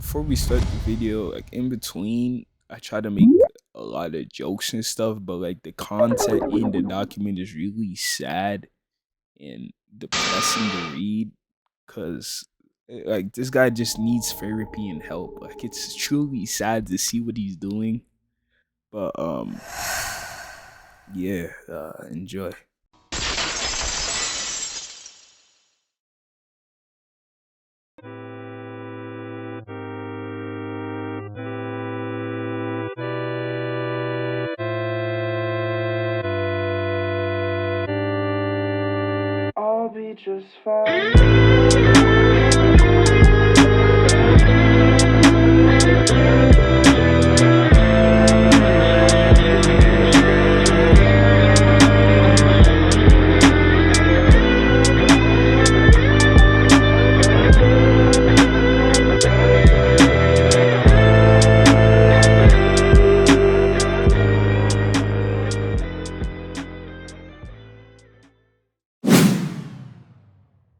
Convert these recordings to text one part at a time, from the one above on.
before we start the video, like in between, I try to make a lot of jokes and stuff, but like the content in the document is really sad and depressing to read because like this guy just needs therapy and help. Like it's truly sad to see what he's doing. But yeah, enjoy. I'll be just fine.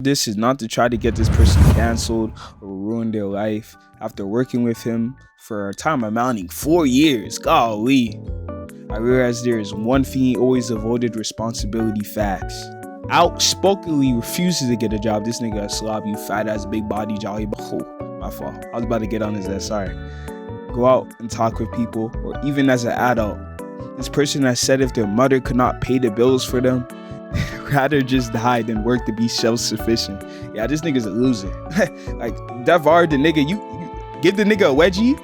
This is not to try to get this person canceled or ruin their life. After working with him for a time amounting 4 years, golly, I realized there is one thing he always avoided: responsibility. Facts. Outspokenly refuses to get a job. This nigga a slob, you fat ass big body jolly. Oh, my fault. I was about to get on his ass. Sorry. Go out and talk with people, or even as an adult. This person has said if their mother could not pay the bills for them, rather just die than work to be self-sufficient. Yeah, this nigga's a loser. Like Devar, the nigga, you give the nigga a wedgie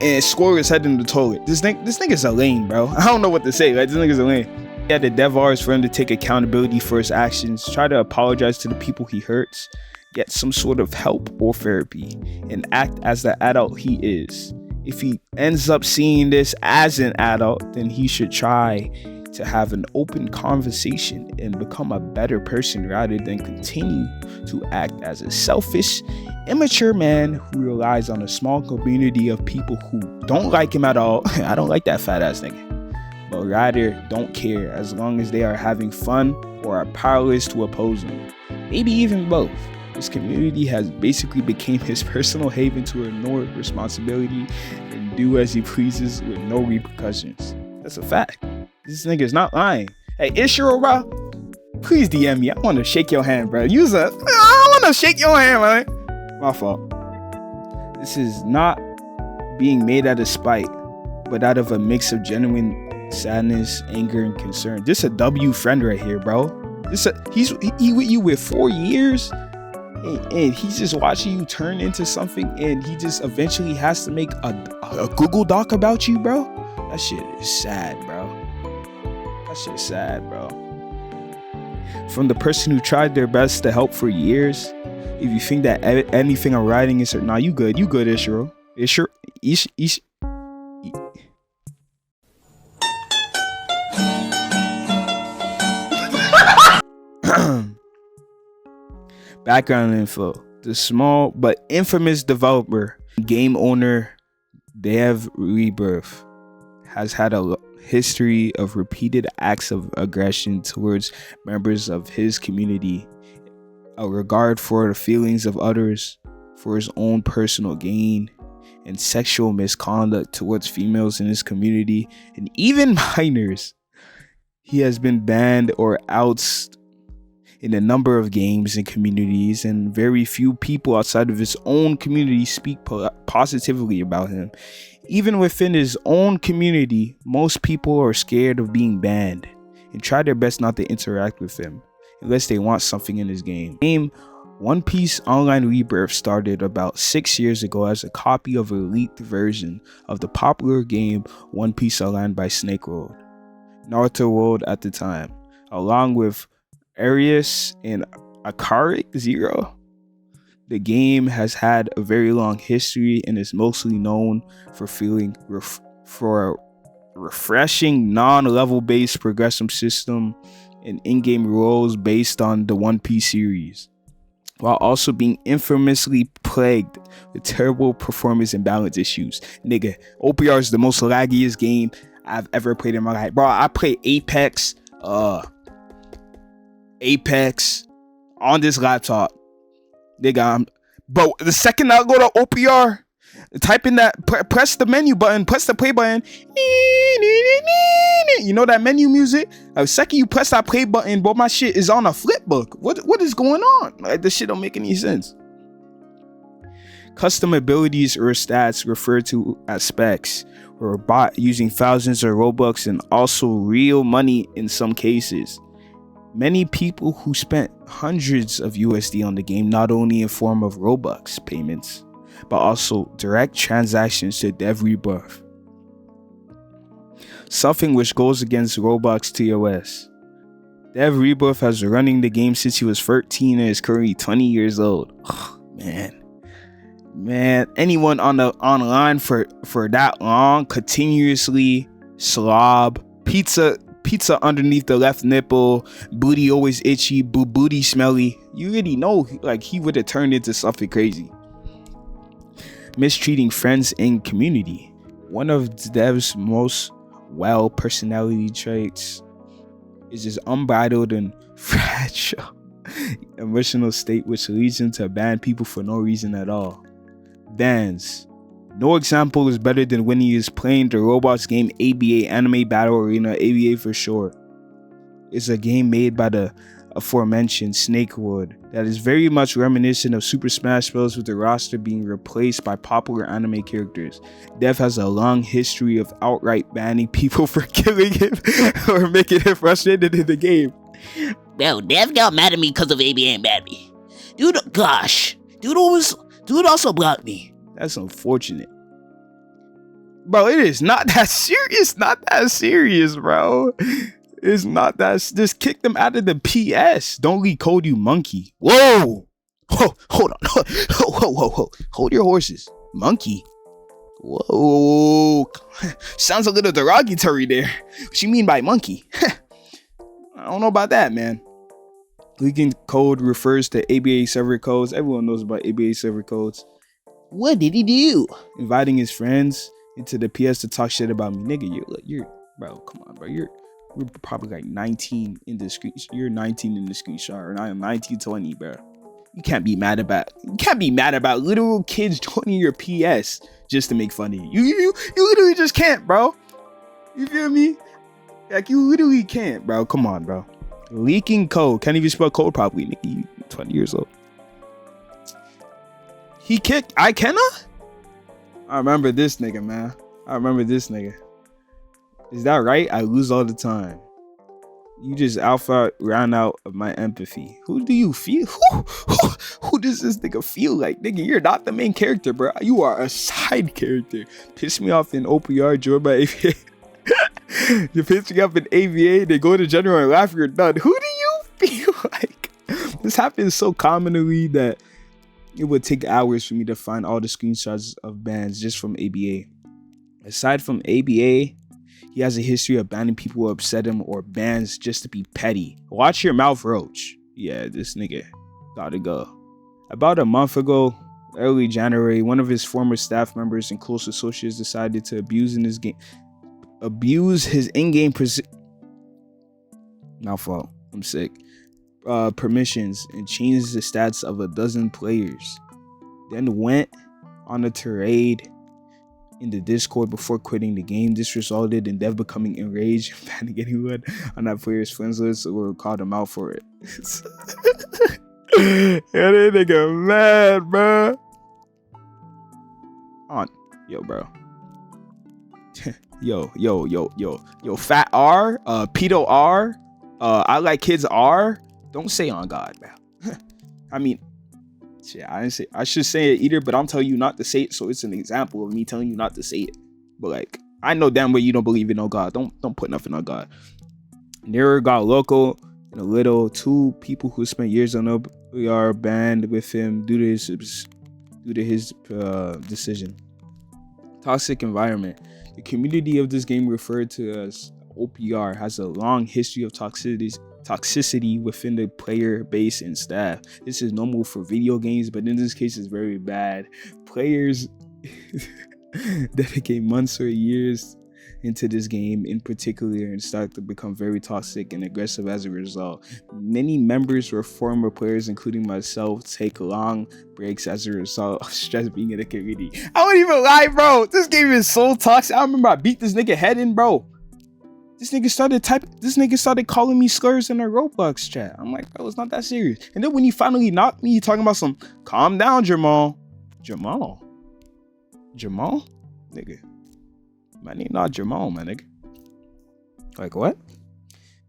and score his head in the toilet. This nigga's a lame, bro. I don't know what to say. Like this nigga's a lame. Yeah, the Devar is for him to take accountability for his actions, try to apologize to the people he hurts, get some sort of help or therapy, and act as the adult he is. If he ends up seeing this as an adult, then he should try to have an open conversation and become a better person rather than continue to act as a selfish, immature man who relies on a small community of people who don't like him at all. I don't like that fat ass nigga. But rather don't care as long as they are having fun or are powerless to oppose him. Maybe even both. This community has basically become his personal haven to ignore responsibility and do as he pleases with no repercussions. That's a fact. This nigga is not lying. Hey, Ishiro, bro, please DM me. I want to shake your hand, bro. I want to shake your hand, man. My fault. This is not being made out of spite, but out of a mix of genuine sadness, anger, and concern. This a W friend right here, bro. He with you with 4 years. And he's just watching you turn into something, and he just eventually has to make a Google Doc about you, bro. That shit is sad, bro. That shit is sad, bro. From the person who tried their best to help for years, if you think that anything I'm writing is nah, you good, Ishiro. Background info: the small but infamous developer, game owner, Rebirth, has had a history of repeated acts of aggression towards members of his community, a regard for the feelings of others for his own personal gain, and sexual misconduct towards females in his community and even minors. He has been banned or ousted in a number of games and communities, and very few people outside of his own community speak positively about him. Even within his own community, most people are scared of being banned and try their best not to interact with him unless they want something in his game. One Piece Online Rebirth started about 6 years ago as a copy of a leaked version of the popular game One Piece Online by Snake World, Naruto World at the time, along with Arius and Akaric Zero. The game has had a very long history and is mostly known for for a refreshing non-level based progression system and in-game roles based on the One Piece series, while also being infamously plagued with terrible performance and balance issues. Nigga, OPR is the most laggiest game I've ever played in my life. Bro, I play Apex on this laptop. Nigga, bro, the second I go to OPR, Type in that, press the menu button, press the play button. You know that menu music? The second you press that play button, bro, my shit is on a flip book. What is going on? Like, this shit don't make any sense. Custom abilities or stats referred to as specs or bought using thousands of Robux and also real money in some cases. Many people who spent hundreds of USD on the game, not only in form of Robux payments, but also direct transactions to Dev Rebirth. Something which goes against Roblox TOS. Dev Rebirth has been running the game since he was 13 and is currently 20 years old. Oh, man, anyone on the online for that long, continuously slob, pizza underneath the left nipple, booty always itchy, booty smelly. You already know, like, he would have turned into something crazy. Mistreating friends and community. One of Dev's most personality traits is his unbridled and fragile emotional state, which leads him to ban people for no reason at all. Bans. No example is better than when he is playing the Roblox game ABA, Anime Battle Arena, ABA for short. It's a game made by the aforementioned Snakewood that is very much reminiscent of Super Smash Bros. With the roster being replaced by popular anime characters. Dev has a long history of outright banning people for killing him or making him frustrated in the game. Bro, Dev got mad at me because of ABA and banned me. Dude also blocked me. That's unfortunate. Bro, it is not that serious, bro. It's not that. Just kick them out of the PS. Don't leak code, you monkey. Whoa. Hold on. Whoa. Hold your horses. Monkey. Whoa. Sounds a little derogatory there. What you mean by monkey? I don't know about that, man. Leaking code refers to ABA server codes. Everyone knows about ABA server codes. What did he do? Inviting his friends into the PS to talk shit about me. Nigga, you're bro, come on, bro. You're probably like 19 in the screen. You're 19 in the screenshot, or 19, 20, bro. You can't be mad about literal kids joining your PS just to make fun of you. You literally just can't, bro. You feel me? Like, you literally can't, bro. Come on, bro. Leaking code. Can't even spell code properly, nigga. You 20 years old. He kicked I cannot? I remember this nigga, man. Is that right? I lose all the time. You just ran out of my empathy. Who do you feel? Who does this nigga feel like? Nigga, you're not the main character, bro. You are a side character. Piss me off in OPR, join by AVA. You piss me off in AVA, they go to general and laugh, you're done. Who do you feel like? This happens so commonly that it would take hours for me to find all the screenshots of bans just from ABA. Aside from ABA, he has a history of banning people who upset him or bans just to be petty. Watch your mouth, Roach. Yeah, this nigga gotta go. About a month ago, early January, one of his former staff members and close associates decided to abuse his in-game permissions and changed the stats of a dozen players. Then went on a tirade in the Discord before quitting the game. This resulted in Dev becoming enraged and banning anyone on that player's friends list or called him out for it. Yeah, that nigga mad, bro. Yo, bro. yo, fat R, pedo R, I like kids R. Don't say on God, man. I mean, shit, I should say it either, but I'm telling you not to say it, so it's an example of me telling you not to say it. But like, I know damn well you don't believe in no God. Don't put nothing on God. Nearer got local and a little. Two people who spent years on OPR banned with him due to his decision. Toxic environment. The community of this game, referred to as OPR, has a long history of toxicity within the player base and staff. This is normal for video games, but in this case it's very bad. Players dedicate months or years into this game in particular and started to become very toxic and aggressive as a result. Many members were former players, including myself, take long breaks as a result of stress being in the community. I won't even lie, bro. This game is so toxic. I remember I beat this nigga head in, bro. This nigga started calling me slurs in a Roblox chat. I'm like, bro, it's not that serious. And then when he finally knocked me, he talking about some calm down, Jamal. Jamal? Nigga. My name not Jamal, my nigga. Like, what?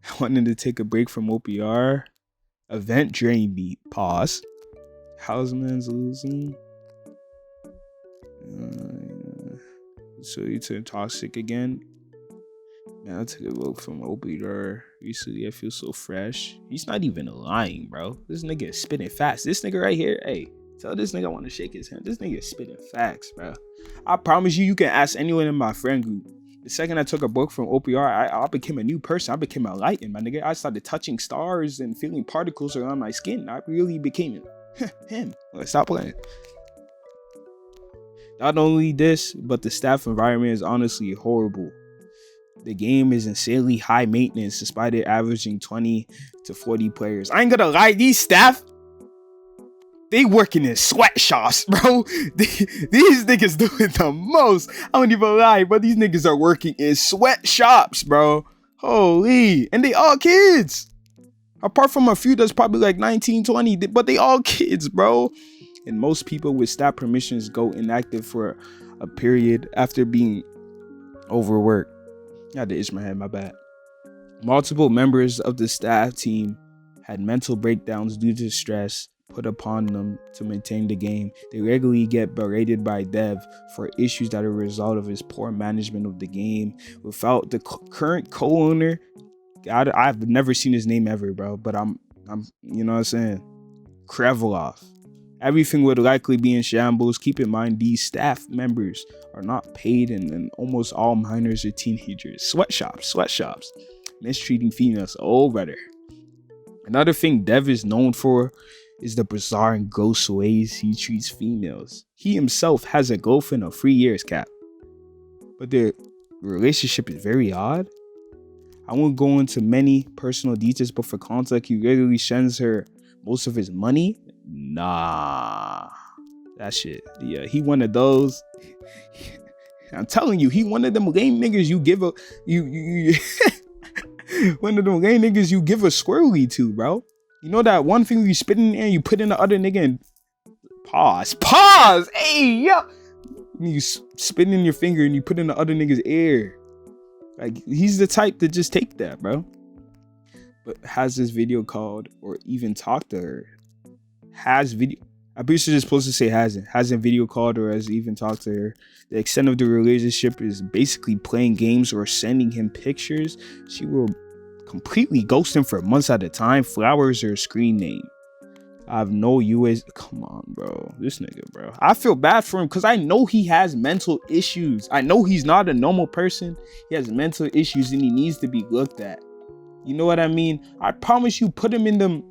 I wanted to take a break from OPR. Event drain beat. Pause. Houseman's losing. So you turned toxic again. Man, I took a break from OPR. Recently, I feel so fresh. He's not even lying, bro. This nigga is spitting fast. This nigga right here, hey, tell this nigga I want to shake his hand. This nigga is spitting facts, bro. I promise you can ask anyone in my friend group. The second I took a break from OPR, I became a new person. I became enlightened, my nigga. I started touching stars and feeling particles around my skin. I really became him. Stop playing. Not only this, but the staff environment is honestly horrible. The game is insanely high maintenance despite it averaging 20 to 40 players. I ain't gonna lie, these staff, they working in sweatshops, bro. These niggas doing the most. I don't even lie, but these niggas are working in sweatshops, bro. Holy. And they all kids. Apart from a few that's probably like 19, 20, but they all kids, bro. And most people with staff permissions go inactive for a period after being overworked. I had to itch my head, my bad. Multiple members of the staff team had mental breakdowns due to stress put upon them to maintain the game. They regularly get berated by Dev for issues that are a result of his poor management of the game. Without the current co-owner, I've never seen his name ever, bro, but I'm you know what I'm saying, Krevelov. Everything would likely be in shambles. Keep in mind, these staff members are not paid, and almost all minors are teenagers. Sweatshops. Mistreating females. Oh, brother. Another thing Dev is known for is the bizarre and gross ways he treats females. He himself has a girlfriend of 3 years, cap. But their relationship is very odd. I won't go into many personal details, but for context, he regularly sends her most of his money. Nah, that shit. Yeah, he one of those. I'm telling you, he one of them lame niggas you give a you one of them lame niggas you give a squirrely to, bro. You know that one thing you spit in there, you put in the other nigga and pause. Hey, yo, you spit in your finger and you put in the other nigga's ear. Like, he's the type to just take that, bro. But has this video called or even talked to her? I'm pretty sure it's supposed to say hasn't video called or has even talked to her. The extent of the relationship is basically playing games or sending him pictures. She will completely ghost him for months at a time. Flowers are her screen name. I have no US. Come on, bro. This nigga, bro. I feel bad for him because I know he has mental issues. I know he's not a normal person. He has mental issues and he needs to be looked at. You know what I mean? I promise you, put him in them.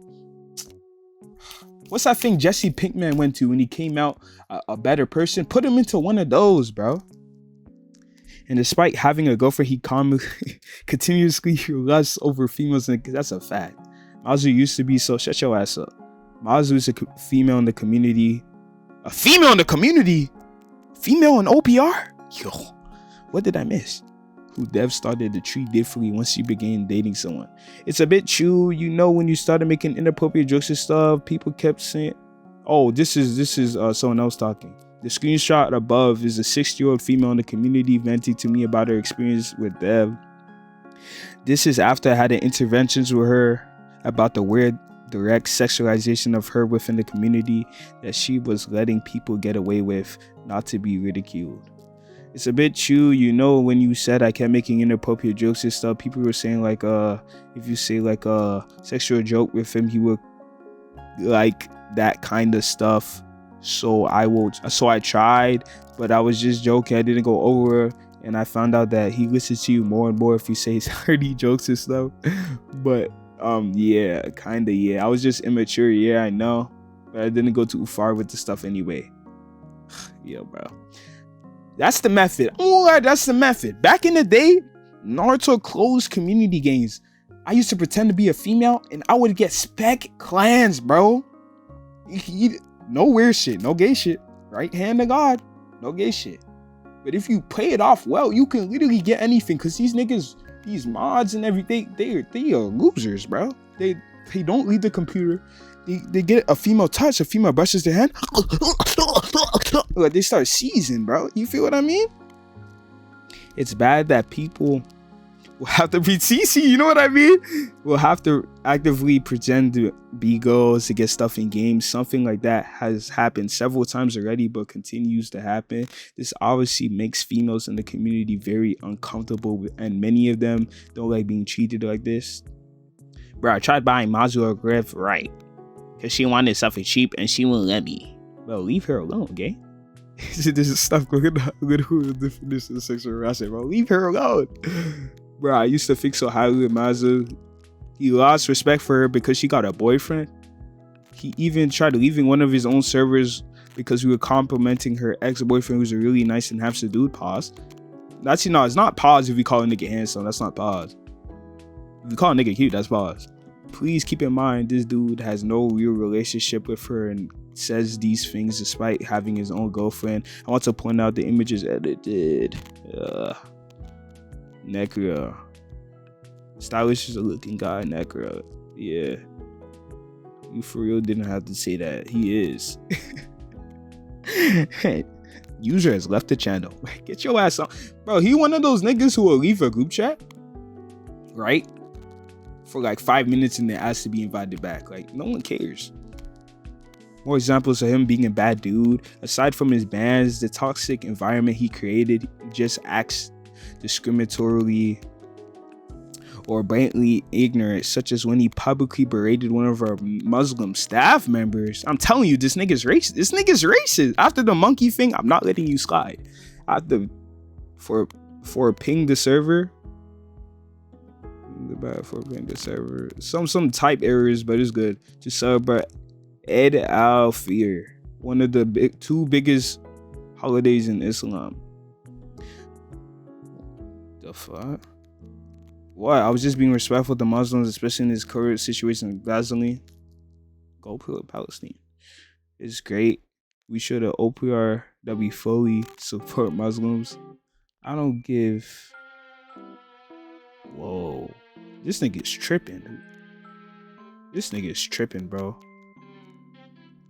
What's that thing Jesse Pinkman went to when he came out a better person? Put him into one of those, bro. And despite having a girlfriend, he continuously lusts over females, and that's a fact. Mazu used to be so. Shut your ass up. Mazu is a female in the community. A female in the community? Female in OPR? Yo, what did I miss? Who Dev started to treat differently once she began dating someone. It's a bit true, you know, when you started making inappropriate jokes and stuff, people kept saying, oh, this is someone else talking. The screenshot above is a 60-year-old female in the community venting to me about her experience with Dev. This is after I had interventions with her about the weird direct sexualization of her within the community that she was letting people get away with, not to be ridiculed. It's a bit true, you know, when you said I kept making inappropriate jokes and stuff, people were saying like, if you say like a sexual joke with him, he would like that kind of stuff. So I tried, but I was just joking. I didn't go over, and I found out that he listens to you more and more if you say dirty jokes and stuff. But yeah, kind of, yeah. I was just immature, yeah, I know, but I didn't go too far with the stuff anyway. Yeah, bro. That's the method. Oh, that's the method. Back in the day, Naruto closed community games. I used to pretend to be a female and I would get spec clans, bro. No weird shit, no gay shit. Right hand of God, no gay shit. But if you play it off well, you can literally get anything. Cause these niggas, these mods and everything, they are losers, bro. They don't leave the computer. They get a female touch, a female brushes their hand. Like they start seizing, bro. You feel what I mean? It's bad that people will have to be TC, you know what I mean? Will have to actively pretend to be girls to get stuff in games. Something like that has happened several times already, but continues to happen. This obviously makes females in the community very uncomfortable, and many of them don't like being treated like this. Bro, I tried buying Mazua Griff, right? Because she wanted something cheap and she wouldn't let me. Bro, leave her alone, okay? This is stuff going on with the definition of sexual harassment, bro. Leave her alone. Bro, I used to think so highly of Mazu. He lost respect for her because she got a boyfriend. He even tried leaving one of his own servers because we were complimenting her ex-boyfriend, who's a really nice and handsome dude. Pause. That's, it's not pause if you call a nigga handsome. That's not pause. If you call a nigga cute, that's pause. Please keep in mind, this dude has no real relationship with her and says these things despite having his own girlfriend. I want to point out the images edited. Necra. Stylish is a looking guy, Necra. Yeah. You for real didn't have to say that. He is. User has left the channel. Get your ass on. Bro, he one of those niggas who will leave a group chat, right? For like 5 minutes and then asked to be invited back. Like, no one cares. More examples of him being a bad dude. Aside from his bans, the toxic environment he created, just acts discriminatorily or blatantly ignorant, such as when he publicly berated one of our Muslim staff members. I'm telling you, this nigga's racist. This nigga's racist. After the monkey thing, I'm not letting you slide. After for ping the server. Some type errors, but it's good. Just celebrate Eid al-Fitr, one of the two biggest holidays in Islam. The fuck? What? I was just being respectful to Muslims, especially in this current situation in Gaza. Go Palestine. It's great. We should have OPR that we fully support Muslims. I don't give. Whoa. This nigga is tripping. This nigga is tripping, bro.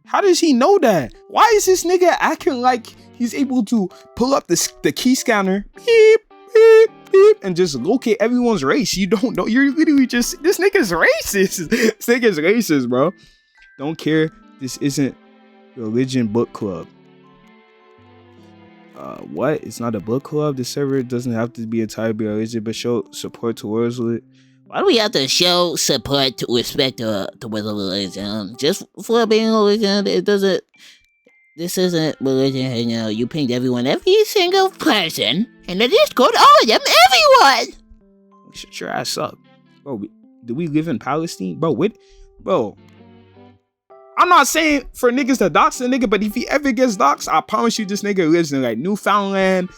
How does he know that? Why is this nigga acting like he's able to pull up the key scanner, beep, beep, beep, and just locate everyone's race? You don't know. You're literally just, this nigga's racist. This nigga's racist, bro. Don't care. This isn't religion book club. What? It's not a book club. The server doesn't have to be entirely religion, but show support towards it. Why do we have to show support to respect towards religion? Just for being religion, this isn't religion, you know. You pinged every single person in the Discord, all of them, everyone! Shut your ass up. Bro, do we live in Palestine? Bro, I'm not saying for niggas to dox a nigga, but if he ever gets doxed, I promise you this nigga lives in like Newfoundland,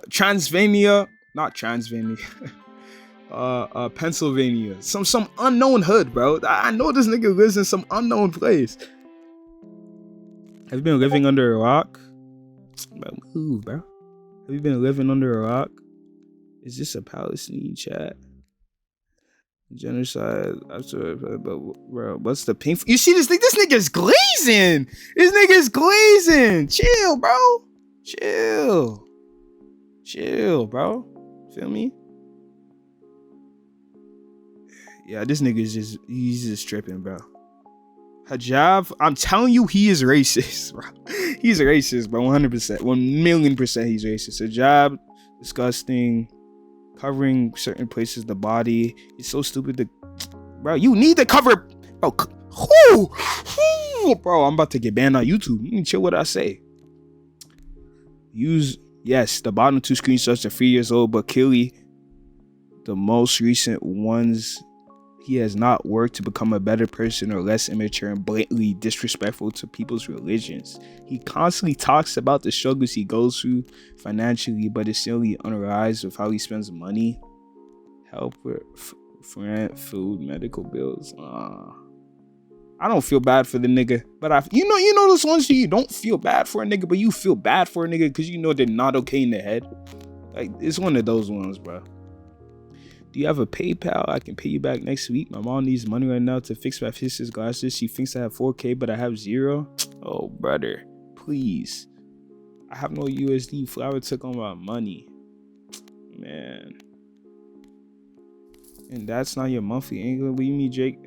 Transylvania, not Transylvania, Pennsylvania, some unknown hood, bro. I know this nigga lives in some unknown place. Have you been living under a rock? Ooh, bro. Have you been living under a rock? Is this a Palestinian chat? Genocide after, bro, what's the pain? You see this thing? This nigga's glazing. This nigga's glazing. Chill, bro. Chill, bro. Feel me? Yeah, this nigga's he's just tripping, bro. Hijab, I'm telling you, he is racist, bro. He's racist, bro. 100%, 1,000,000% he's racist. Hijab, disgusting. Covering certain places, the body. It's so stupid to, bro. You need to cover, bro. Bro, I'm about to get banned on YouTube. You can chill what I say. Yes, the bottom two screenshots are 3 years old, but Killy, the most recent ones He has not worked to become a better person or less immature and blatantly disrespectful to people's religions. He constantly talks about the struggles he goes through financially, but is still unrealized with how he spends money. Help with rent, food, medical bills. I don't feel bad for the nigga, but you know those ones you don't feel bad for a nigga, but you feel bad for a nigga because you know they're not okay in the head. Like, it's one of those ones, bro. Do you have a PayPal? I can pay you back next week. My mom needs money right now to fix my sister's glasses. She thinks I have 4K, but I have 0. Oh, brother, please. I have no USD. Flower took all my money, man. And that's not your monthly income. What do you mean, Jake?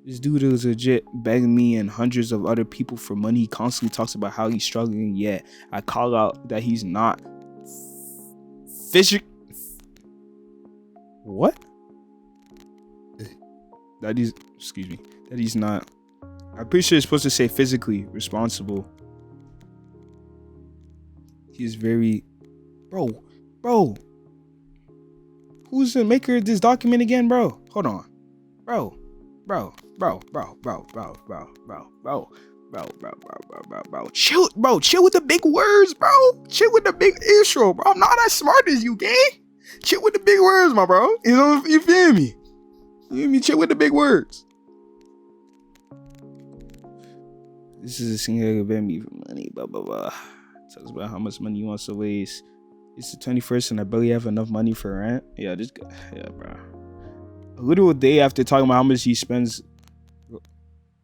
This dude is legit begging me and hundreds of other people for money. He constantly talks about how he's struggling, yet I call out that he's not what? That he's not. I'm pretty sure it's supposed to say physically responsible. He's very, bro. Who's the maker of this document again, bro? Hold on, bro. Chill with the big words, bro. Chill with the big intro, bro. I'm not as smart as you, gang. Chill with the big words, my bro. You know, you feel me? You feel me? Chill with the big words. This is a single that beg me for money, blah, blah, blah. Talks about how much money you want to waste. It's the 21st and I barely have enough money for rent. Yeah, this guy. Yeah, bro. A little day after talking about how much he spends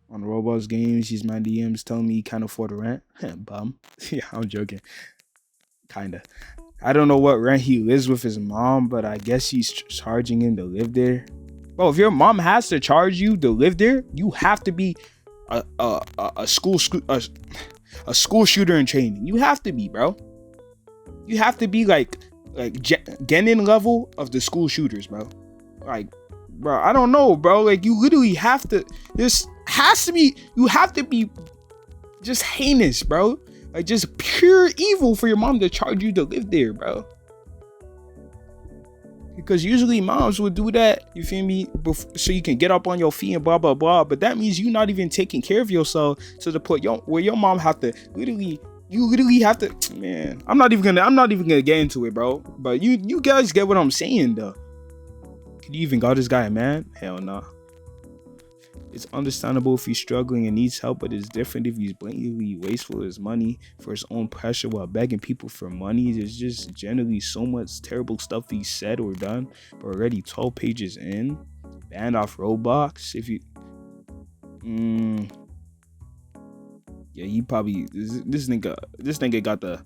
on Roblox games, he's my DMs telling me he can't afford the rent. Bum. Yeah, I'm joking. Kinda. I don't know what rent he lives with his mom, but I guess she's charging him to live there. Bro, if your mom has to charge you to live there, you have to be a school shooter in training. You have to be, bro. You have to be like Genin level of the school shooters, bro. Like, bro, I don't know, bro. Like, you literally have to. You have to be just heinous, bro. Like, just pure evil for your mom to charge you to live there, bro. Because usually moms would do that, you feel me, so you can get up on your feet and blah, blah, blah. But that means you not even taking care of yourself to the point where your mom have to you literally have to, man. I'm not even gonna get into it, bro. But you guys get what I'm saying, though. Could you even call this guy a man? Hell no. It's understandable if he's struggling and needs help, but it's different if he's blatantly wasteful of his money for his own pressure while begging people for money. There's just generally so much terrible stuff he's said or done, but already 12 pages in, banned off Roblox. If you, yeah, he probably this nigga got the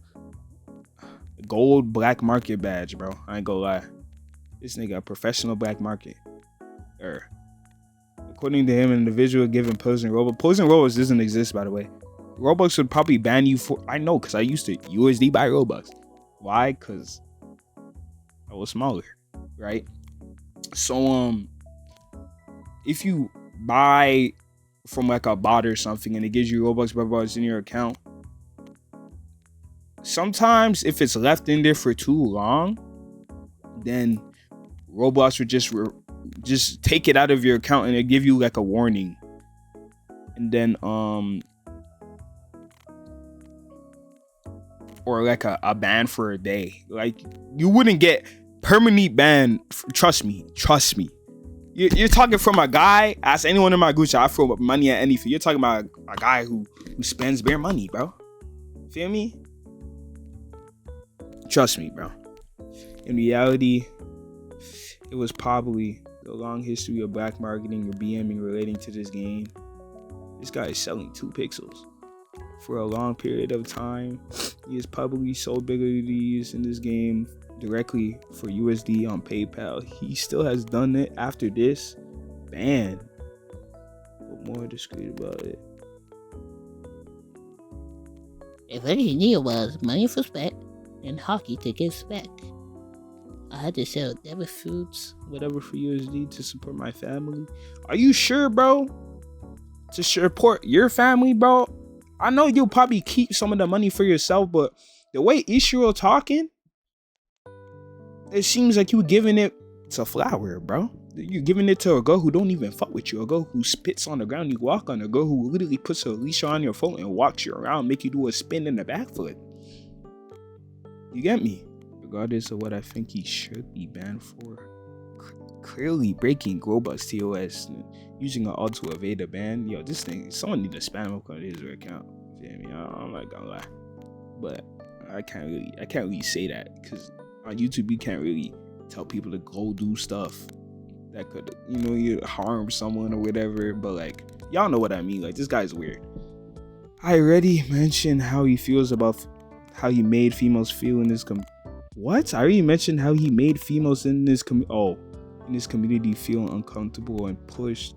gold black market badge, bro. I ain't gonna lie. This nigga a professional black market. According to him, an individual given posing Roblox. Posing Roblox doesn't exist, by the way. Roblox would probably ban you for. I know, because I used to USD buy Robux. Why? Because I was smaller, right? So if you buy from like a bot or something and it gives you Robux, blah, blah, blah, in your account, sometimes if it's left in there for too long, then Roblox would just take it out of your account and it give you like a warning, and then or like a ban for a day. Like, you wouldn't get permanently banned. Trust me. You're talking from a guy. Ask anyone in my group chat, I throw money at anything. You're talking about a guy who spends bare money, bro. Feel me? Trust me, bro. In reality, it was probably the long history of black marketing or BMing relating to this game. This guy is selling 2 pixels for a long period of time. He has publicly sold abilities in this game directly for USD on PayPal. He still has done it after this ban, but more discreet about it. If all he needed was money for spec and hockey to get spec, I had to sell devil foods, whatever, for USD to support my family. Are you sure, bro? To support your family, bro? I know you'll probably keep some of the money for yourself, but the way Ishiro talking, it seems like you giving it to Flower, bro. You're giving it to a girl who don't even fuck with you, a girl who spits on the ground you walk on, a girl who literally puts a leash on your phone and walks you around, make you do a spin in the back foot. You get me? Regardless of what I think he should be banned for, clearly breaking Roblox TOS, using an alt to evade a ban. Yo, this thing, someone need to spam him on his account. You feel me? I'm not gonna lie, but I can't really say that, because on YouTube you can't really tell people to go do stuff that could, you harm someone or whatever. But like, y'all know what I mean. Like, this guy's weird. I already mentioned how he feels about how he made females feel in this what? I already mentioned how he made females in this community feel uncomfortable and pushed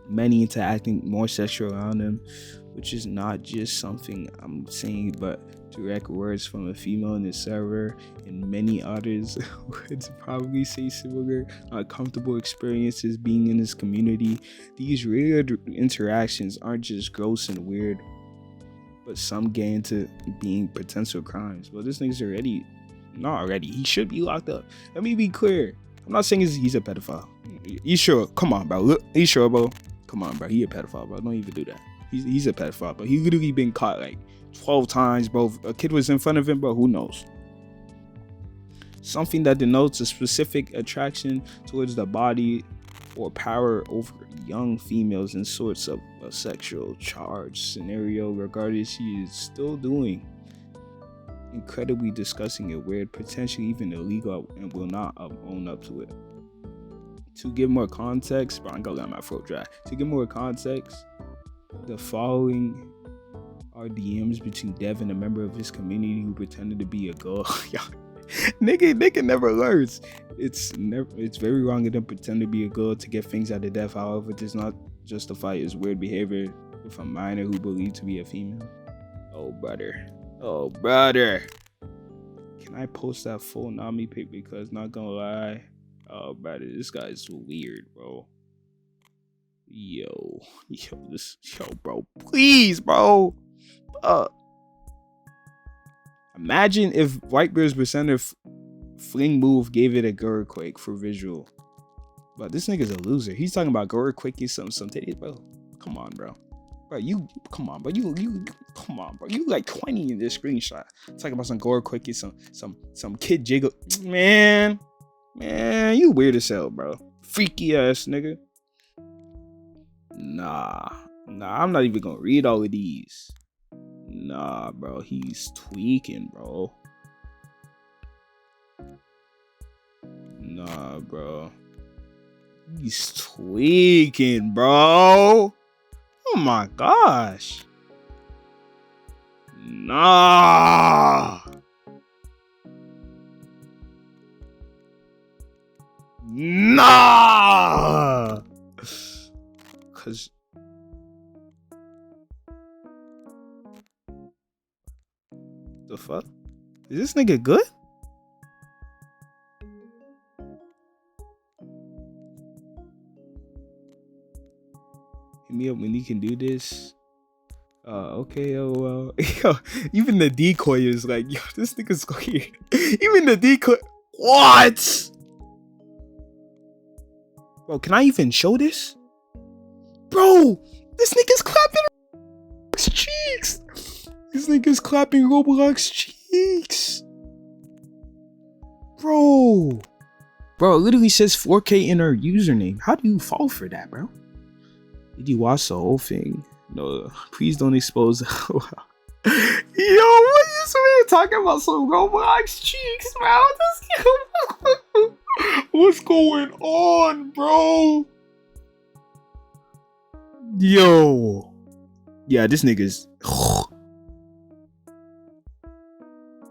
many into acting more sexual around him, which is not just something I'm saying, but direct words from a female in the server, and many others would probably say similar uncomfortable experiences being in this community. These weird interactions aren't just gross and weird, but some get into being potential crimes. Well, this nigga's he should be locked up. Let me be clear. I'm not saying he's a pedophile. You sure? Come on, bro. Look, you sure, bro? Come on, bro. He a pedophile, bro. Don't even do that. He's a pedophile, but he literally been caught like 12 times, bro. A kid was in front of him, bro. Who knows? Something that denotes a specific attraction towards the body or power over young females in sorts of a sexual charge scenario. Regardless, he is still doing incredibly disgusting and weird, potentially even illegal, and will not own up to it. To give more context, bro, I'm gonna let my throat dry. To give more context, the following are DMs between Dev and a member of his community who pretended to be a girl. nigga never learns. It's very wrong of them pretend to be a girl to get things out of Dev. However, it does not justify his weird behavior with a minor who believed to be a female. Oh brother, can I post that full Nami pic? Because not gonna lie, oh brother, this guy's weird, bro. Yo, bro, please, bro. Imagine if Whitebeard's presenter fling move gave it a Gurquake for visual. But this nigga's a loser. He's talking about Gurquake and some titties, bro. Come on, bro. Bro, come on, bro. Come on, bro. You like 20 in this screenshot. Talking about some Gurquake and some kid jiggle. Man, you weird as hell, bro. Freaky ass nigga. Nah, I'm not even gonna read all of these. Nah, bro, he's tweaking, bro. Nah, bro. He's tweaking, bro. Oh my gosh. Nah. Cause the fuck? Is this nigga good? Hit me up when you can do this. Okay, oh well. Yo, even the decoy is like, yo, this nigga's weird. Even the decoy. What? Bro, can I even show this? Bro, this nigga's clapping Roblox cheeks. This nigga's clapping Roblox cheeks. Bro, it literally says 4K in her username. How do you fall for that, bro? Did you watch the whole thing? No, please don't expose. Yo, what is man talking about some Roblox cheeks, bro? What's going on, bro? Yo, yeah, this nigga's.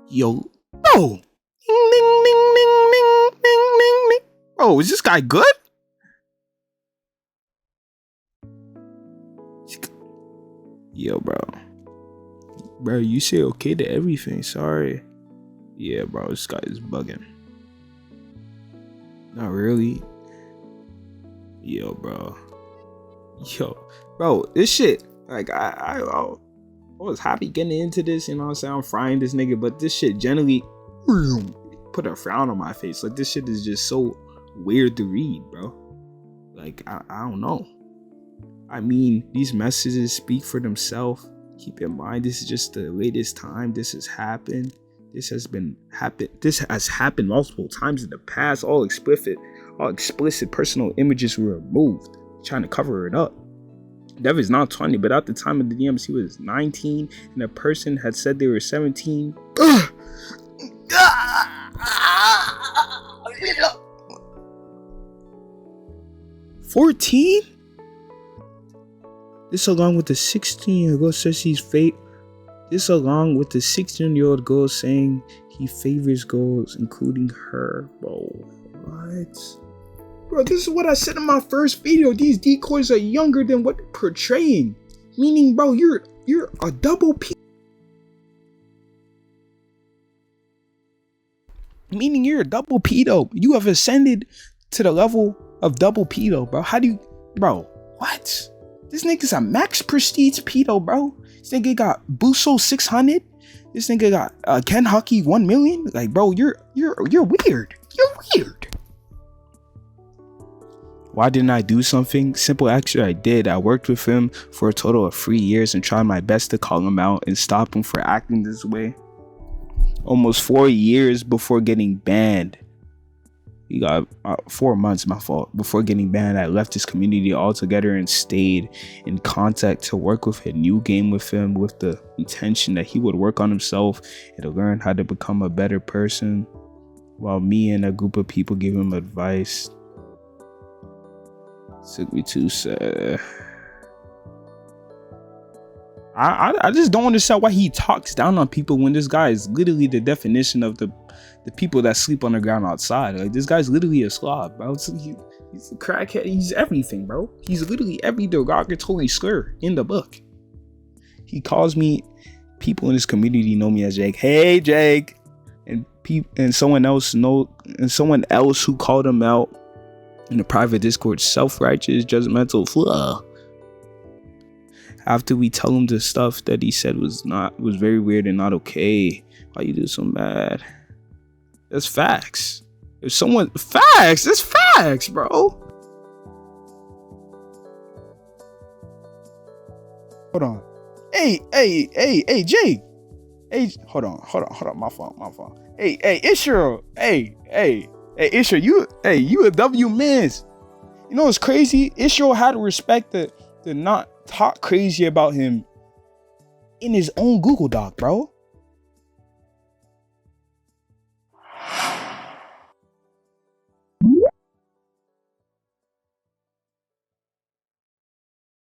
Yo, bro. Ding, ding, ding, ding, ding, ding, ding, ding. Bro, is this guy good? Yo, bro, you say okay to everything. Sorry. Yeah, bro, this guy is bugging. Not really. Yo, bro, this shit. Like, I was happy getting into this. You know what I'm saying? I'm frying this nigga, but this shit generally put a frown on my face. Like, this shit is just so weird to read, bro. Like, I don't know. I mean, these messages speak for themselves. Keep in mind, this is just the latest time this has happened. This has happened multiple times in the past. All explicit personal images were removed, trying to cover it up. Dev is now 20, but at the time of the DMs, he was 19, and a person had said they were 17. 14? This along with the 16-year-old says he's This along with the 16-year-old girl saying he favors girls, including her. Bro, what? Bro, this is what I said in my first video. These decoys are younger than what they're portraying. Meaning, bro, you're a double P. Meaning you're a double pedo. You have ascended to the level of double pedo, bro. How do you... Bro, what? This nigga's a max prestige pedo, bro. This nigga got Buso 600. This nigga got Ken Hockey 1 million. Like, bro, you're weird. You're weird. Why didn't I do something? Simple action I did. I worked with him for a total of 3 years and tried my best to call him out and stop him for acting this way. Almost 4 years before getting banned. He got 4 months, my fault. Before getting banned, I left his community altogether and stayed in contact to work with a new game with him with the intention that he would work on himself and to learn how to become a better person, while me and a group of people give him advice. Took me too sad. I just don't understand why he talks down on people when this guy is literally the definition of the people that sleep on the ground outside. Like, this guy's literally a slob, bro. He's a crackhead. He's everything, bro. He's literally every derogatory slur in the book. He calls me, people in his community know me as Jake. Hey, Jake. And someone else who called him out in the private Discord, self-righteous, judgmental flaw. After we tell him the stuff that he said was very weird and not okay, why you do so bad? That's facts. That's facts, bro. Hold on. Hey, Jake. Hey, hold on. My fault. Hey, Ishiro. Hey, Ishiro, you a W mans. You know what's crazy? Ishiro had to respect the not talk crazy about him in his own Google Doc, bro.